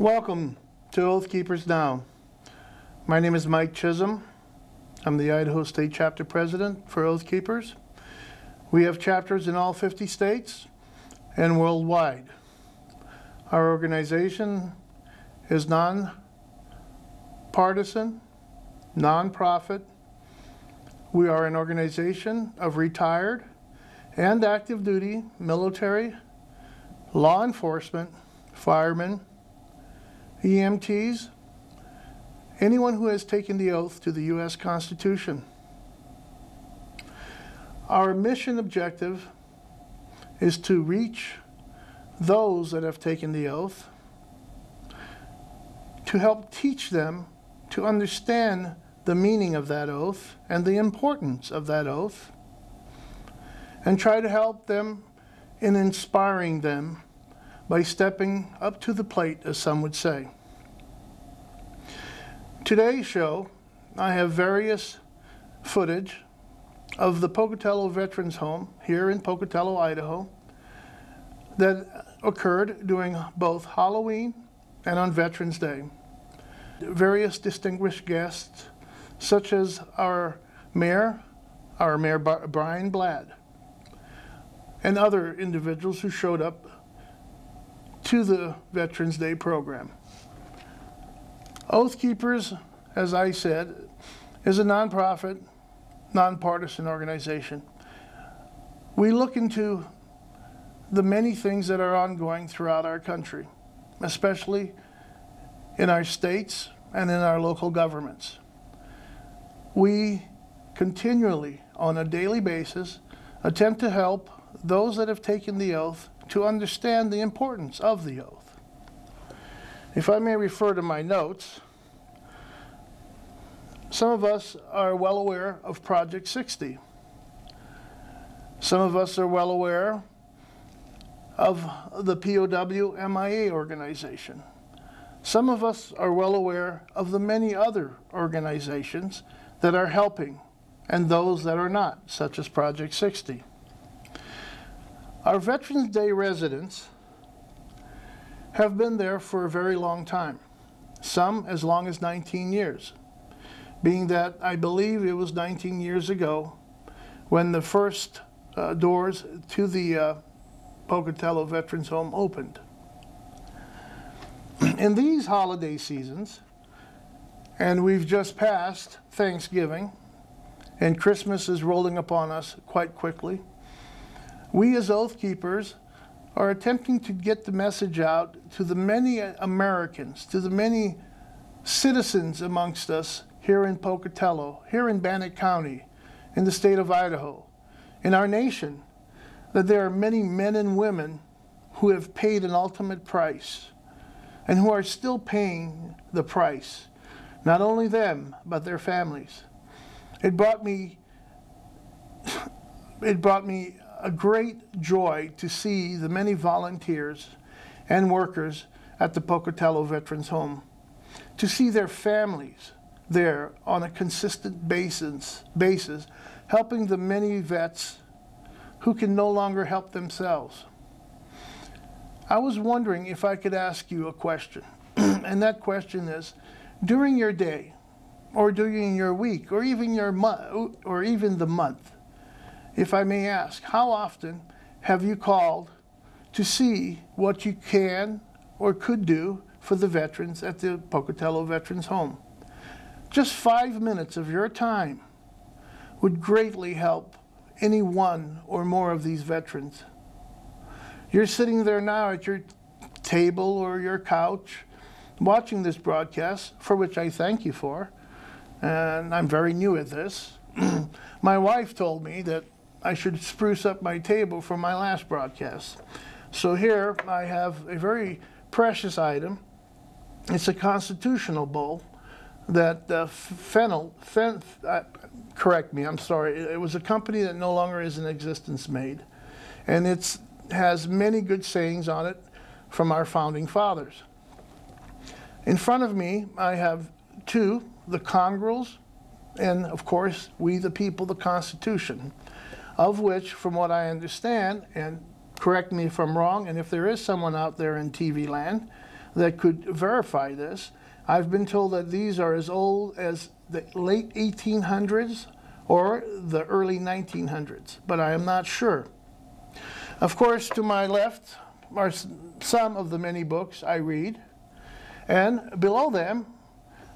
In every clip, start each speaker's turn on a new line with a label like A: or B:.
A: Welcome to Oath Keepers Now. My name is Mike Chisholm. I'm the Idaho State Chapter President for Oath Keepers. We have chapters in all 50 states and worldwide. Our organization is non-partisan, non-profit. We are an organization of retired and active duty military, law enforcement, firemen, EMTs, anyone who has taken the oath to the U.S. Constitution. Our mission objective is to reach those that have taken the oath, to help teach them to understand the meaning of that oath and the importance of that oath, and try to help them in inspiring them by stepping up to the plate, as some would say. Today's show, I have various footage of the Pocatello Veterans Home here in Pocatello, Idaho, that occurred during both Halloween and on Veterans Day. Various distinguished guests, such as our Mayor Brian Bladd, and other individuals who showed up to the Veterans Day program. Oath Keepers, as I said, is a nonprofit, nonpartisan organization. We look into the many things that are ongoing throughout our country, especially in our states and in our local governments. We continually, on a daily basis, attempt to help those that have taken the oath to understand the importance of the oath. If I may refer to my notes, some of us are well aware of Project 60. Some of us are well aware of the POW MIA organization. Some of us are well aware of the many other organizations that are helping and those that are not, such as Project 60. Our Veterans Day residents have been there for a very long time, some as long as 19 years, being that I believe it was 19 years ago when the first doors to the Pocatello Veterans Home opened. In these holiday seasons, and we've just passed Thanksgiving, and Christmas is rolling upon us quite quickly, we as Oath Keepers are attempting to get the message out to the many Americans, to the many citizens amongst us here in Pocatello, here in Bannock County, in the state of Idaho, in our nation, that there are many men and women who have paid an ultimate price and who are still paying the price. Not only them, but their families. It brought me a great joy to see the many volunteers and workers at the Pocatello Veterans Home, to see their families there on a consistent basis, helping the many vets who can no longer help themselves. I was wondering if I could ask you a question, and that question is, during your day, or during your week, or even your month, or even the month, if I may ask, how often have you called to see what you can or could do for the veterans at the Pocatello Veterans Home? Just 5 minutes of your time would greatly help any one or more of these veterans. You're sitting there now at your table or your couch watching this broadcast, for which I thank you for, and I'm very new at this. My wife told me that I should spruce up my table for my last broadcast. So here I have a very precious item. It's a constitutional bowl that correct me, I'm sorry, it was a company that no longer is in existence made. And it has many good sayings on it from our founding fathers. In front of me, I have two, the Congruals, and of course, we the people, the Constitution, of which, from what I understand, and correct me if I'm wrong, and if there is someone out there in TV land, that could verify this. I've been told that these are as old as the late 1800s or the early 1900s, but I am not sure. Of course, to my left are some of the many books I read, and below them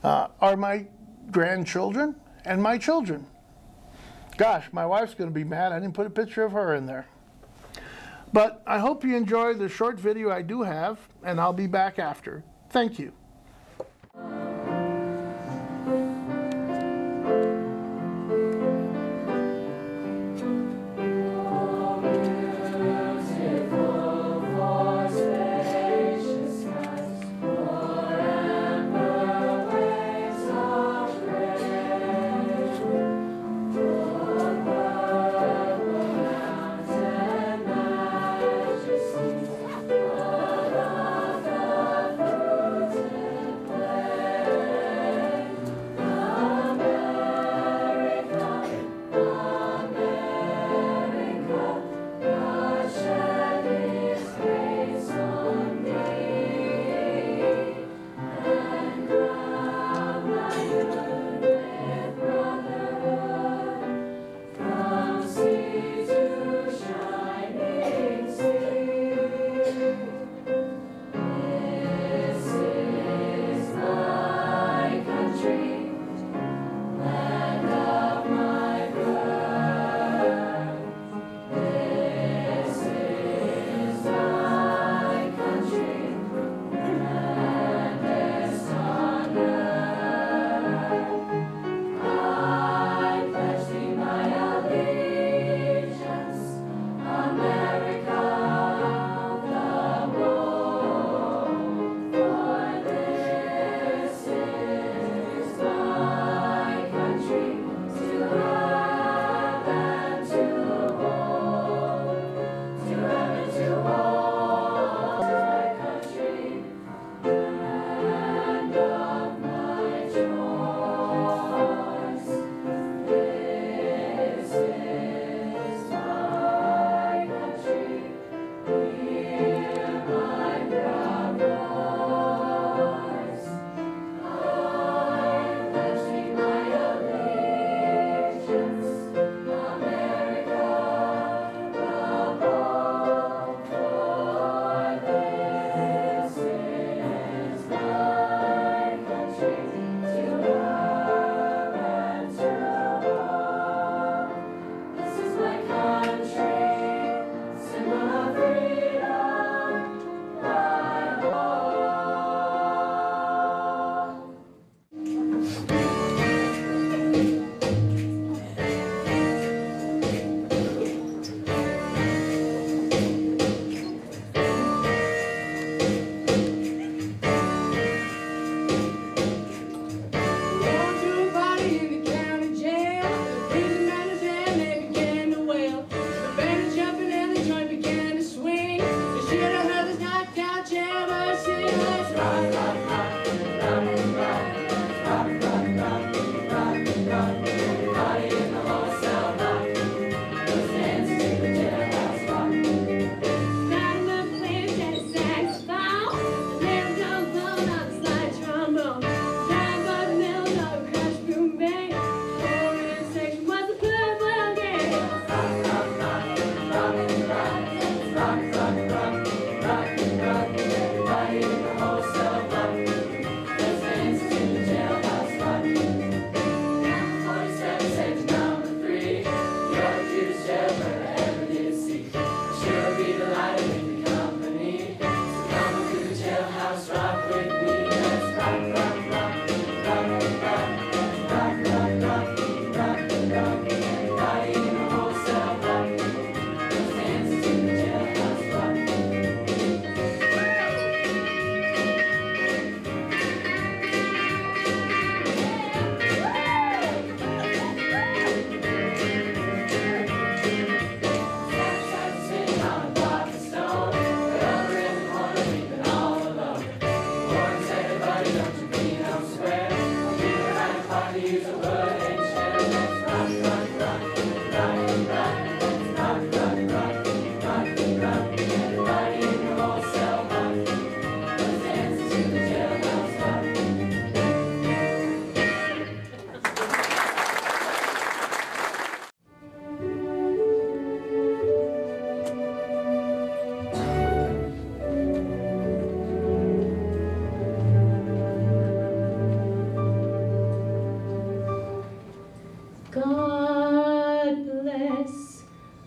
A: are my grandchildren and my children. Gosh, my wife's going to be mad I didn't put a picture of her in there. But I hope you enjoyed the short video I do have, and I'll be back after. Thank you.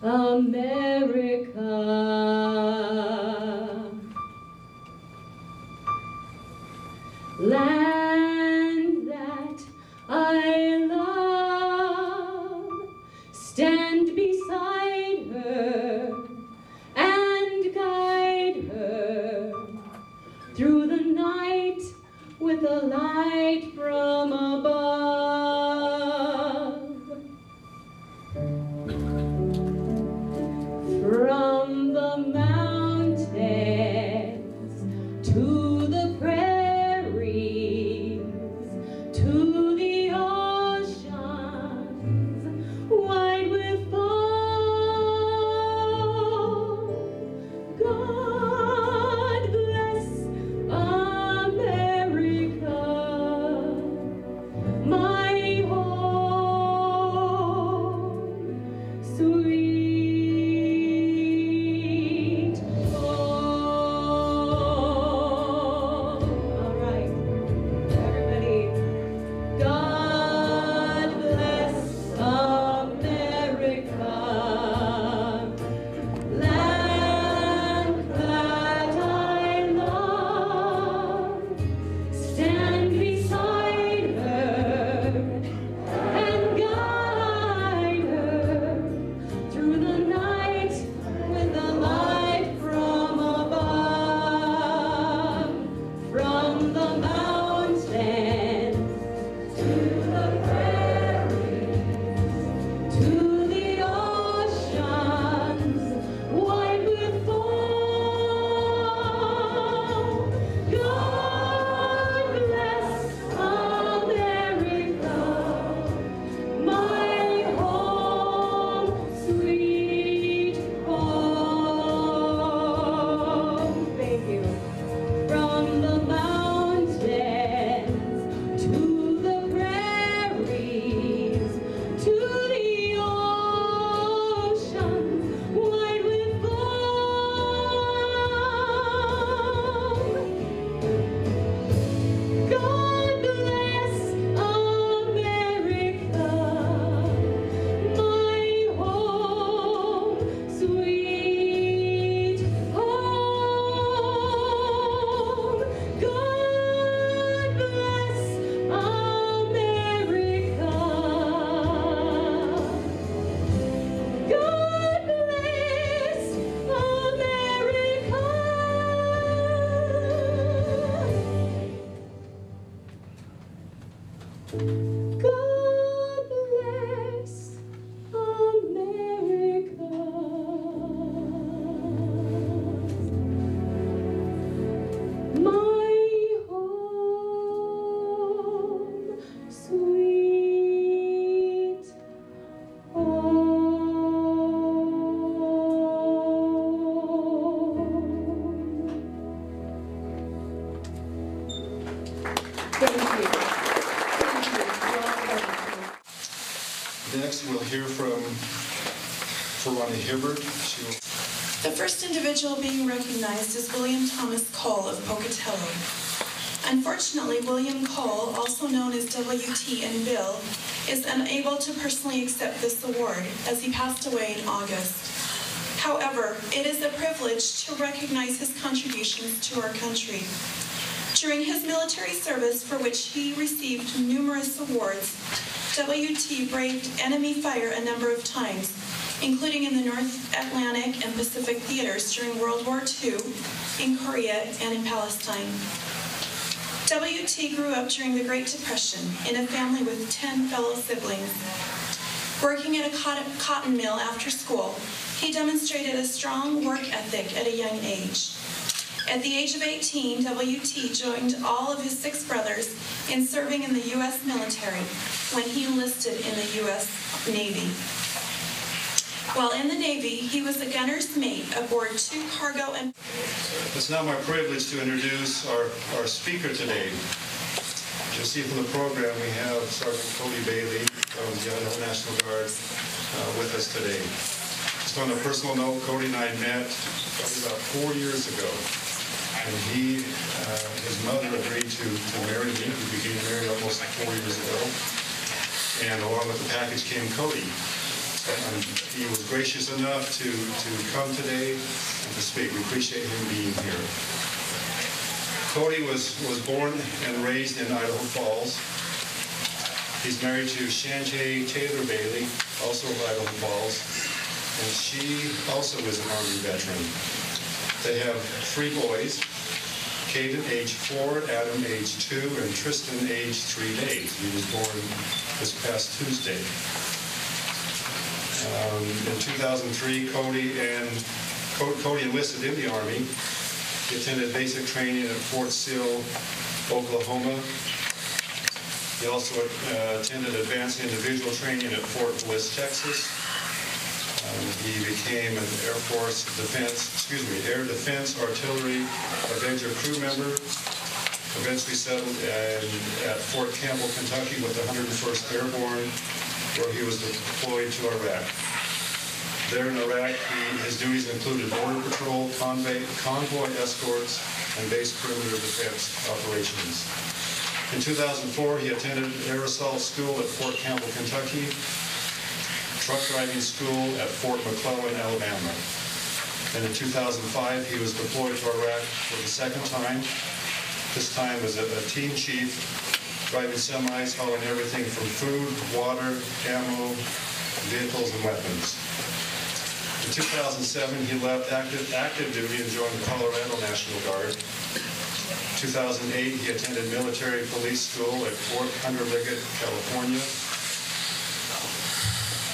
B: America. Land that I love, stand beside her and guide her through the night with a light from above. From the mountains to the prairies, to the oceans wide with foam, God bless America, my home, sweet home. All right, everybody. God bless America, land that I love. Stand beside her and guide her through the night with the light from above. From the mountains to the prairies, to the oceans wide with foam. God bless America, my home, sweet home. Thank you. From the mountains to the prairies, to the oceans wide with foam. God bless America, my home, sweet home. God bless America. God bless America. God bless America. My home, sweet home. Thank you.
C: Next, we'll hear from Ronnie Hibbert.
D: The first individual being recognized is William Thomas Cole of Pocatello. Unfortunately, William Cole, also known as WT and Bill, is unable to personally accept this award as he passed away in August. However, it is a privilege to recognize his contributions to our country. During his military service, for which he received numerous awards, WT braved enemy fire a number of times, including in the North Atlantic and Pacific theaters during World War II, in Korea, and in Palestine. WT grew up during the Great Depression in a family with 10 fellow siblings. Working at a cotton mill after school, he demonstrated a strong work ethic at a young age. At the age of 18, WT joined all of his 6 brothers in serving in the U.S. military when he enlisted in the U.S. Navy. While in the Navy, he was a gunner's mate aboard 2 cargo and...
C: It's now my privilege to introduce our speaker today. You'll see from the program we have Sergeant Cody Bailey from the Idaho National Guard with us today. Just on a personal note, Cody and I met probably about 4 years ago. And his mother agreed to marry me. We became married almost 4 years ago. And along with the package came Cody. He was gracious enough to come today and to speak. We appreciate him being here. Cody was born and raised in Idaho Falls. He's married to Shantae Taylor Bailey, also of Idaho Falls, and she also is an Army veteran. They have 3 boys, Caden, age 4, Adam, age 2, and Tristan, age 3 days. He was born this past Tuesday. In 2003, Cody enlisted in the Army. He attended basic training at Fort Sill, Oklahoma. He also attended advanced individual training at Fort Bliss, Texas. He became an Air Defense Artillery Avenger crew member. Eventually settled at Fort Campbell, Kentucky with the 101st Airborne, where he was deployed to Iraq. There in Iraq, his duties included border patrol, convoy escorts, and base perimeter defense operations. In 2004, he attended air assault school at Fort Campbell, Kentucky, truck driving school at Fort McClellan, Alabama. And in 2005, he was deployed to Iraq for the 2nd time, this time as a team chief, driving semis, hauling everything from food, water, ammo, vehicles, and weapons. In 2007, he left active duty and joined the Colorado National Guard. 2008, he attended military police school at Fort Hunter Liggett, California.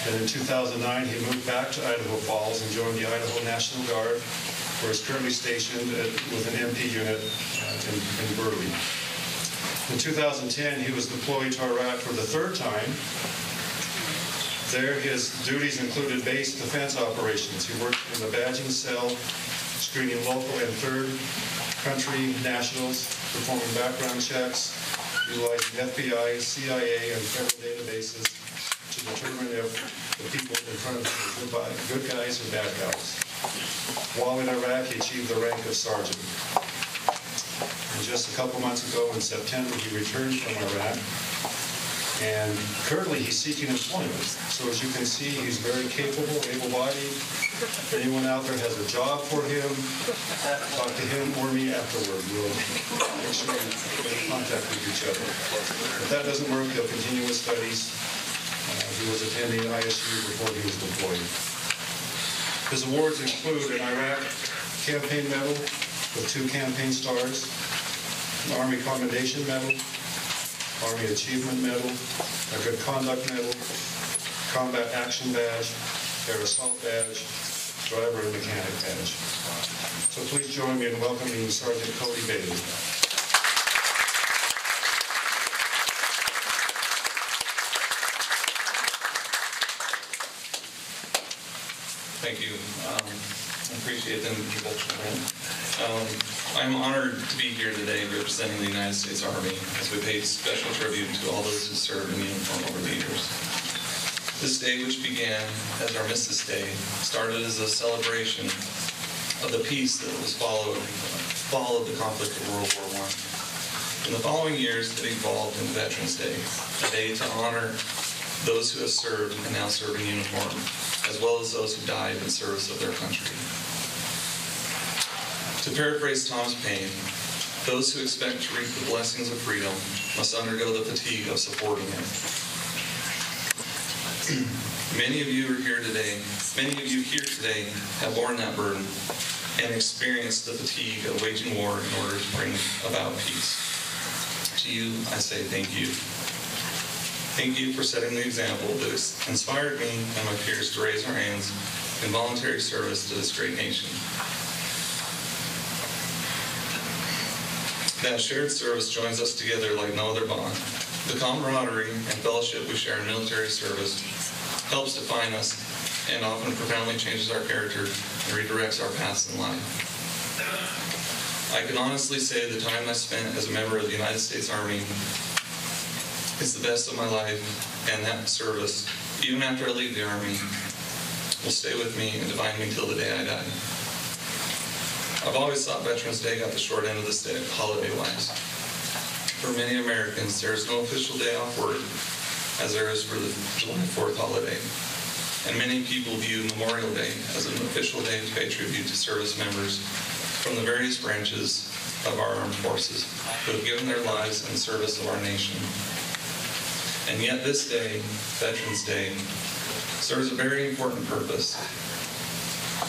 C: And in 2009, he moved back to Idaho Falls and joined the Idaho National Guard, where he's currently stationed with an MP unit in Burley. In 2010, he was deployed to Iraq for the 3rd time. There, his duties included base defense operations. He worked in the badging cell, screening local and third country nationals, performing background checks, utilizing FBI, CIA, and federal databases to determine if the people in front of him are good guys or bad guys. While in Iraq, he achieved the rank of sergeant. And just a couple months ago, in September, he returned from Iraq. And currently, he's seeking employment. So as you can see, he's very capable, able-bodied. If anyone out there has a job for him, talk to him or me afterward. We'll make sure we get in contact with each other. If that doesn't work, he'll continue his studies. He was attending ISU before he was deployed. His awards include an Iraq Campaign Medal with 2 campaign stars, an Army Commendation Medal, Army Achievement Medal, a Good Conduct Medal, Combat Action Badge, Air Assault Badge, Driver and Mechanic Badge. So please join me in welcoming Sergeant Cody Bailey.
E: Thank you. I appreciate the introduction. I'm honored to be here today representing the United States Army as we pay special tribute to all those who served in uniform over the years. This day, which began as Armistice Day, started as a celebration of the peace that was followed the conflict of World War I. In the following years, it evolved into Veterans Day, a day to honor those who have served and now serve in uniform, as well as those who died in service of their country. To paraphrase Thomas Paine, those who expect to reap the blessings of freedom must undergo the fatigue of supporting it. Many of you here today have borne that burden and experienced the fatigue of waging war in order to bring about peace. To you, I say thank you. Thank you for setting the example that inspired me and my peers to raise our hands in voluntary service to this great nation. That shared service joins us together like no other bond. The camaraderie and fellowship we share in military service helps define us and often profoundly changes our character and redirects our paths in life. I can honestly say the time I spent as a member of the United States Army is the best of my life, and that service, even after I leave the Army, will stay with me and define me until the day I die. I've always thought Veterans Day got the short end of the stick, holiday-wise. For many Americans, there is no official day off work, as there is for the July 4th holiday. and many people view Memorial Day as an official day to pay tribute to service members from the various branches of our armed forces who have given their lives in service of our nation. And yet this day, Veterans Day, serves a very important purpose.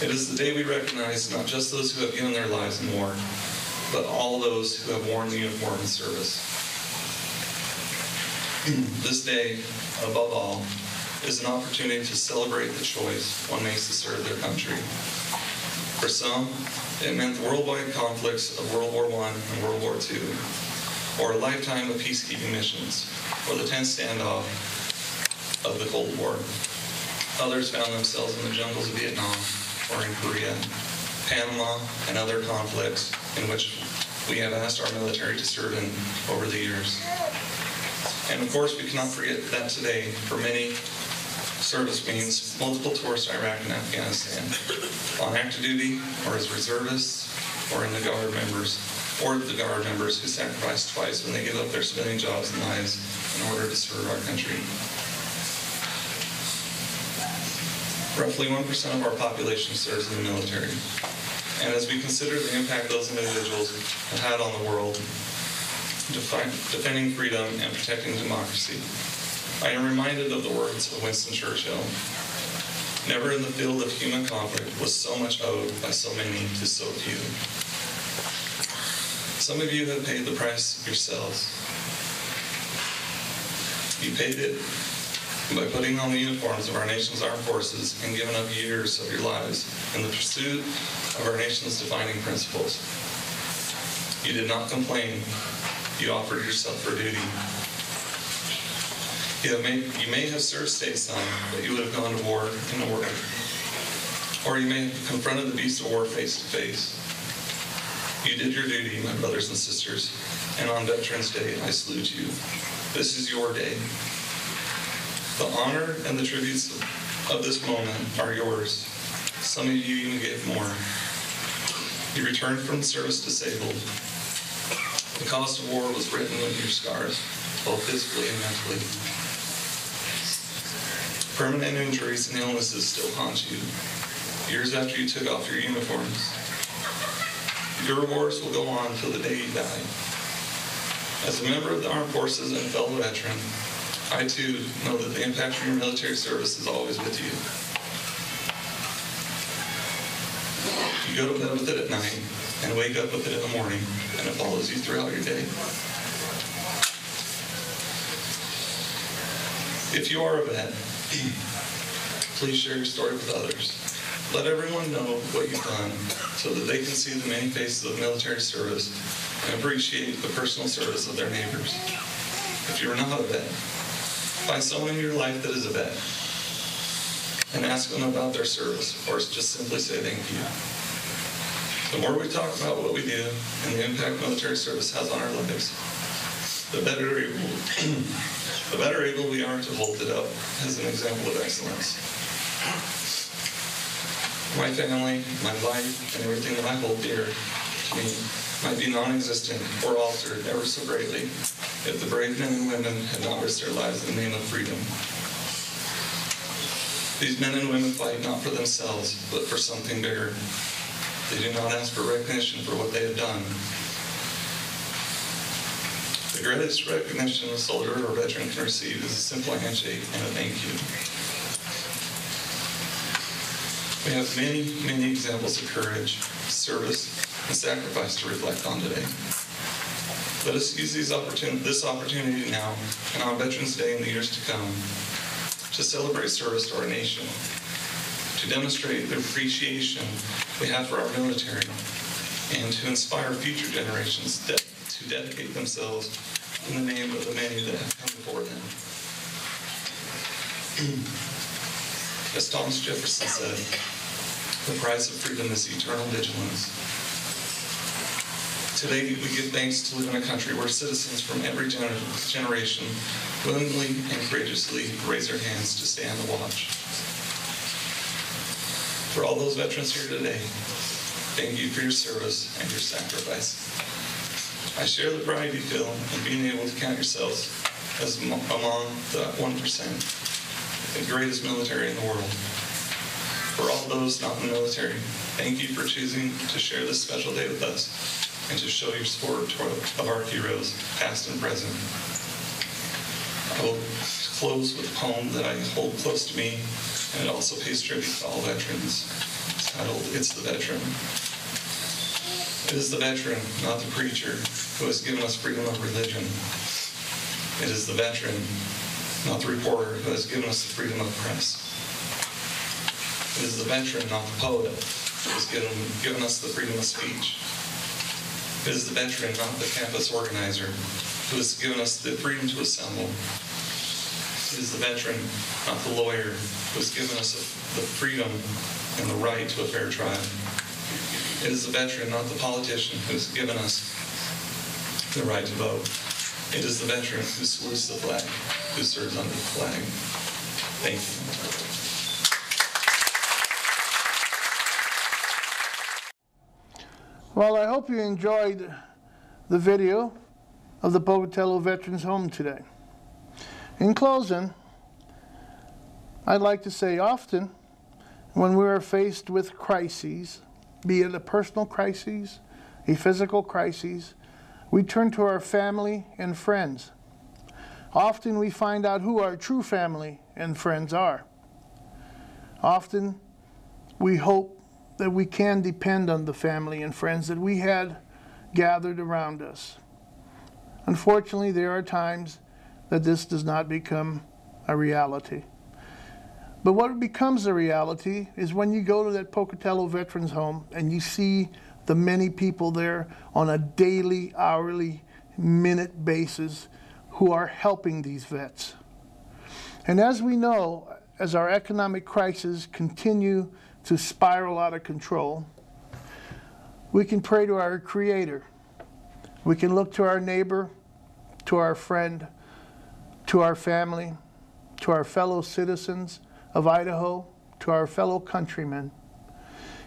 E: It is the day we recognize not just those who have given their lives in war, but all those who have worn the uniform in service. This day, above all, is an opportunity to celebrate the choice one makes to serve their country. For some, it meant the worldwide conflicts of World War I and World War II, or a lifetime of peacekeeping missions, or the tense standoff of the Cold War. Others found themselves in the jungles of Vietnam, or in Korea, Panama, and other conflicts in which we have asked our military to serve in over the years. And of course, we cannot forget that today, for many, service means multiple tours to Iraq and Afghanistan, on active duty, or as reservists, or in the Guard members, or the Guard members who sacrifice twice when they give up their civilian jobs and lives in order to serve our country. Roughly 1% of our population serves in the military. And as we consider the impact those individuals have had on the world, defending freedom and protecting democracy, I am reminded of the words of Winston Churchill. Never in the field of human conflict was so much owed by so many to so few. Some of you have paid the price yourselves. You paid it by putting on the uniforms of our nation's armed forces and giving up years of your lives in the pursuit of our nation's defining principles. You did not complain. You offered yourself for duty. You may have served stateside, but you would have gone to war in order. Or you may have confronted the beast of war face to face. You did your duty, my brothers and sisters, and on Veterans Day, I salute you. This is your day. The honor and the tributes of this moment are yours. Some of you even gave more. You returned from service disabled. The cost of war was written with your scars, both physically and mentally. Permanent injuries and illnesses still haunt you, years after you took off your uniforms. Your wars will go on till the day you die. As a member of the armed forces and a fellow veteran, I too know that the impact from your military service is always with you. You go to bed with it at night and wake up with it in the morning, and it follows you throughout your day. If you are a vet, please share your story with others. Let everyone know what you've done so that they can see the many faces of military service and appreciate the personal service of their neighbors. If you're not a vet, find someone in your life that is a vet and ask them about their service, or just simply say thank you. The more we talk about what we do and the impact military service has on our lives, the better able we are to hold it up as an example of excellence. My family, my life, and everything that I hold dear to me might be non-existent or altered ever so greatly if the brave men and women had not risked their lives in the name of freedom. These men and women fight not for themselves, but for something bigger. They do not ask for recognition for what they have done. The greatest recognition a soldier or veteran can receive is a simple handshake and a thank you. We have many, many examples of courage, service, and sacrifice to reflect on today. Let us use this opportunity now and on Veterans Day in the years to come to celebrate service to our nation, to demonstrate the appreciation we have for our military, and to inspire future generations to dedicate themselves in the name of the many that have come before them. As Thomas Jefferson said, the price of freedom is eternal vigilance. Today, we give thanks to live in a country where citizens from every generation willingly and courageously raise their hands to stand the watch. For all those veterans here today, thank you for your service and your sacrifice. I share the pride you feel in being able to count yourselves as among the 1%. the greatest military in the world. For all those not in the military, thank you for choosing to share this special day with us and to show your support of our heroes, past and present. I will close with a poem that I hold close to me, and it also pays tribute to all veterans. It's titled, It's the Veteran. It is the veteran, not the preacher, who has given us freedom of religion. It is the veteran, not the reporter, who has given us the freedom of press. It is the veteran, not the poet, who has given us the freedom of speech. It is the veteran, not the campus organizer, who has given us the freedom to assemble. It is the veteran, not the lawyer, who has given us the freedom and the right to a fair trial. It is the veteran, not the politician, who has given us the right to vote. It is the veteran who salutes the flag, who serves under the flag. Thank you.
A: Well, I hope you enjoyed the video of the Pocatello Veterans Home today. In closing, I'd like to say often when we are faced with crises, be it a personal crisis, a physical crisis, we turn to our family and friends. Often we find out who our true family and friends are. Often we hope that we can depend on the family and friends that we had gathered around us. Unfortunately, there are times that this does not become a reality. But what becomes a reality is when you go to that Pocatello Veterans Home and you see the many people there on a daily, hourly, minute basis who are helping these vets. And as we know, as our economic crises continue to spiral out of control, we can pray to our Creator. We can look to our neighbor, to our friend, to our family, to our fellow citizens of Idaho, to our fellow countrymen,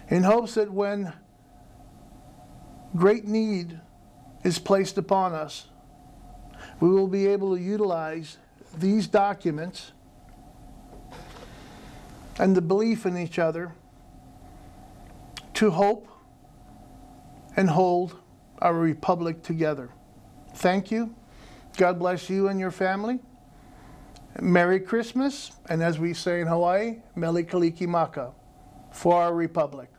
A: in hopes that when great need is placed upon us, we will be able to utilize these documents and the belief in each other to hope and hold our republic together. Thank you. God bless you and your family. Merry Christmas, and as we say in Hawaii, Mele Kalikimaka, for our republic.